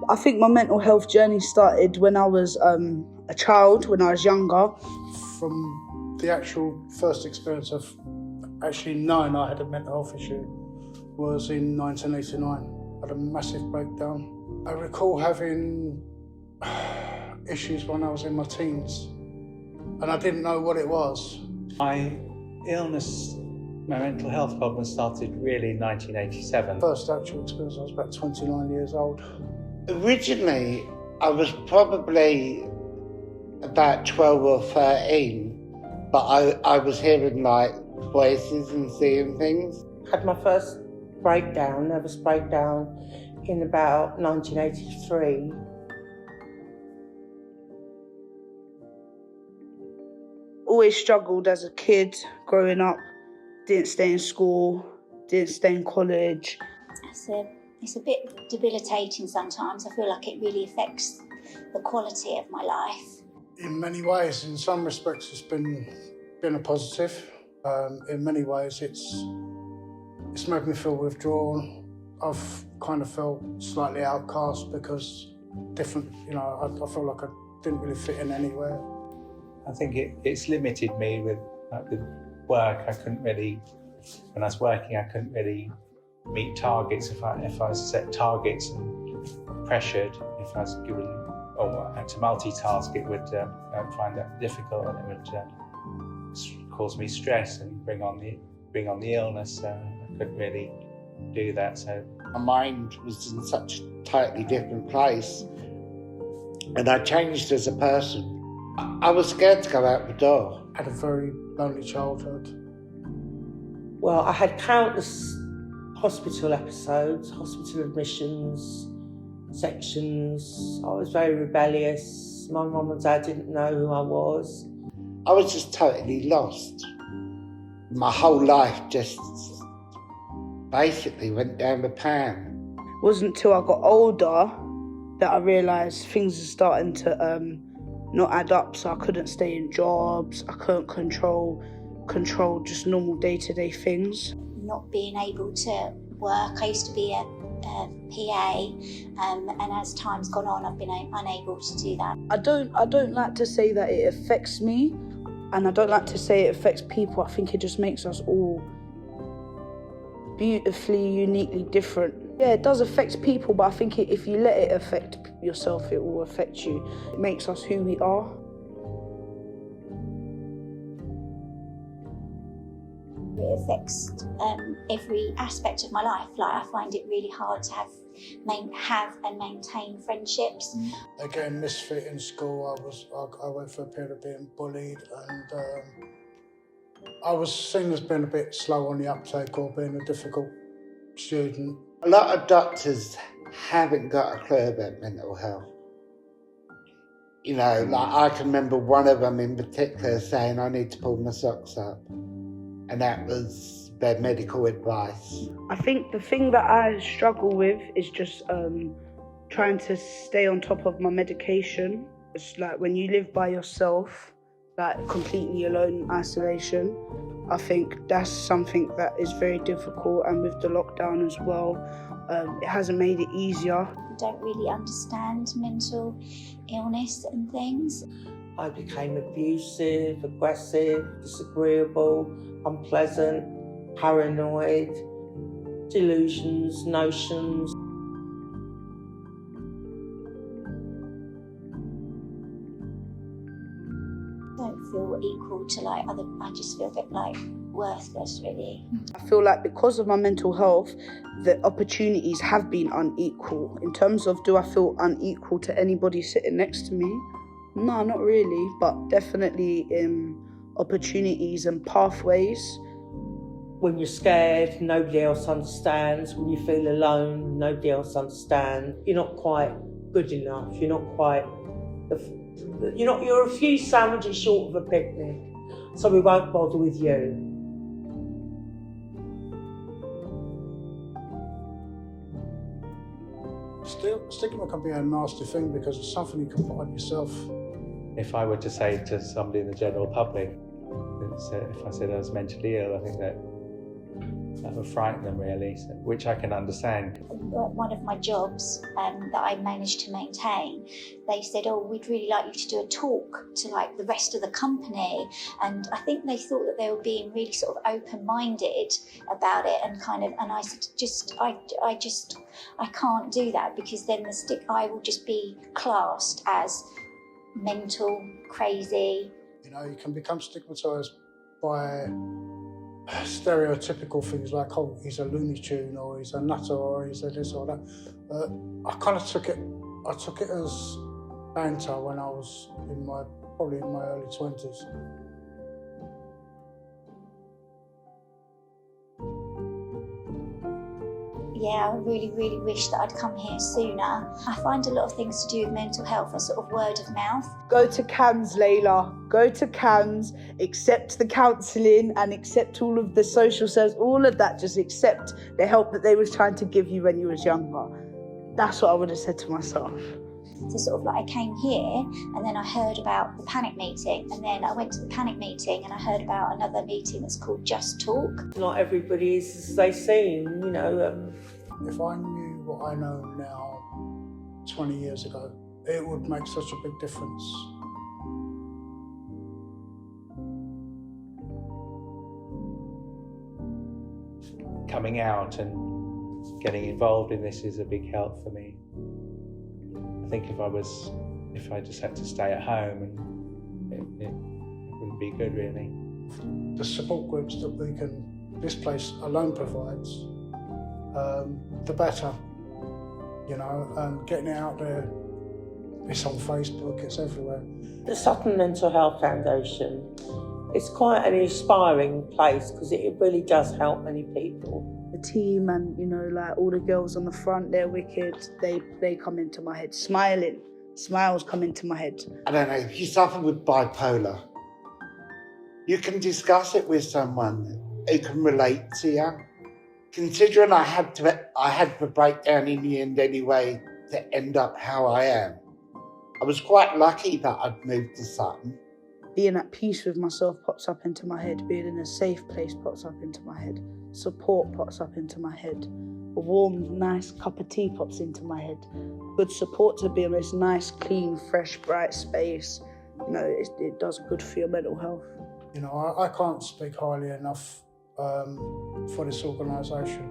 I think my mental health journey started when I was a child, when I was younger. From the actual first experience of actually knowing I had a mental health issue was in 1989. I had a massive breakdown. I recall having issues when I was in my teens, and I didn't know what it was. My illness, my mental health problem started really in 1987. First actual experience, I was about 29 years old. Originally, I was probably about 12 or 13, but I was hearing like voices and seeing things. Had my first nervous breakdown in about 1983. Always struggled as a kid growing up. Didn't stay in school, didn't stay in college. It's a bit debilitating sometimes. I feel like it really affects the quality of my life. In many ways, in some respects, it's been a positive. In many ways, it's made me feel withdrawn. I've kind of felt slightly outcast because I feel like I didn't really fit in anywhere. I think it's limited me with work. I couldn't really, when I was working, I couldn't really meet targets. If I was set targets and pressured, if I was given or had to multitask, it would I'd find that difficult, and it would cause me stress and bring on the illness. So I couldn't really do that. So My mind was in such a totally different place, and I changed as a person. I was scared to go out the door. I had a very lonely childhood. Well, I had countless hospital episodes, hospital admissions, sections. I was very rebellious. My mum and dad didn't know who I was. I was just totally lost. My whole life just basically went down the pan. It wasn't until I got older that I realised things are starting to not add up. So I couldn't stay in jobs, I couldn't control just normal day-to-day things. Not being able to work. I used to be a PA, and as time's gone on, I've been unable to do that. I don't like to say that it affects me, and I don't like to say it affects people. I think it just makes us all beautifully, uniquely different. Yeah, it does affect people, but I think if you let it affect yourself, it will affect you. It makes us who we are. It affects every aspect of my life. Like, I find it really hard to have and maintain friendships. Again, misfit in school. I went for a period of being bullied, and I was seen as being a bit slow on the uptake or being a difficult student. A lot of doctors haven't got a clue about mental health. You know, like I can remember one of them in particular saying, I need to pull my socks up. And that was their medical advice. I think the thing that I struggle with is just trying to stay on top of my medication. It's like when you live by yourself, like completely alone in isolation, I think that's something that is very difficult, and with the lockdown as well, it hasn't made it easier. I don't really understand mental illness and things. I became abusive, aggressive, disagreeable, unpleasant, paranoid, delusions, notions. I don't feel equal to I just feel a bit worthless, really. I feel like because of my mental health, the opportunities have been unequal. In terms of, do I feel unequal to anybody sitting next to me? No, not really, but definitely opportunities and pathways. When you're scared, nobody else understands. When you feel alone, nobody else understands. You're not quite good enough. You're a few sandwiches short of a picnic, so we won't bother with you. Stigma can be a nasty thing because it's something you can put on yourself. if I were to say to somebody in the general public, if I said I was mentally ill, I think that that would frighten them really, so, which I can understand. One of my jobs that I managed to maintain, they said, oh, we'd really like you to do a talk to like the rest of the company. And I think they thought that they were being really sort of open-minded about it, and I said, I can't do that, because then I will just be classed as mental, crazy. You know, you can become stigmatised by stereotypical things like, oh, he's a Looney Tune, or he's a nutter, or he's a this or that. I kind of took it as banter when I was probably in my early 20s. Yeah, I really, really wish that I'd come here sooner. I find a lot of things to do with mental health are sort of word of mouth. Go to CAMS, Layla. Go to CAMS, accept the counselling and accept all of the social service, all of that. Just accept the help that they was trying to give you when you was younger. That's what I would have said to myself. So sort of like I came here and then I heard about the panic meeting, and then I went to the panic meeting and I heard about another meeting that's called Just Talk. Not everybody is as they seem, you know. If I knew what I know now 20 years ago, it would make such a big difference. Coming out and getting involved in this is a big help for me. I think if I just had to stay at home, and it wouldn't be good really. The support groups that this place alone provides, the better, you know, and getting it out there. It's on Facebook, it's everywhere. The Sutton Mental Health Foundation, it's quite an inspiring place because it really does help many people. The team and, you know, like all the girls on the front, they're wicked. They come into my head. Smiles come into my head. I don't know, if you suffer with bipolar, you can discuss it with someone who can relate to you. Considering I had the breakdown in the end anyway to end up how I am, I was quite lucky that I'd moved to Sutton. Being at peace with myself pops up into my head. Being in a safe place pops up into my head. Support pops up into my head. A warm, nice cup of tea pops into my head. Good support to be in this nice, clean, fresh, bright space. You know, it does good for your mental health. You know, I can't speak highly enough for this organisation.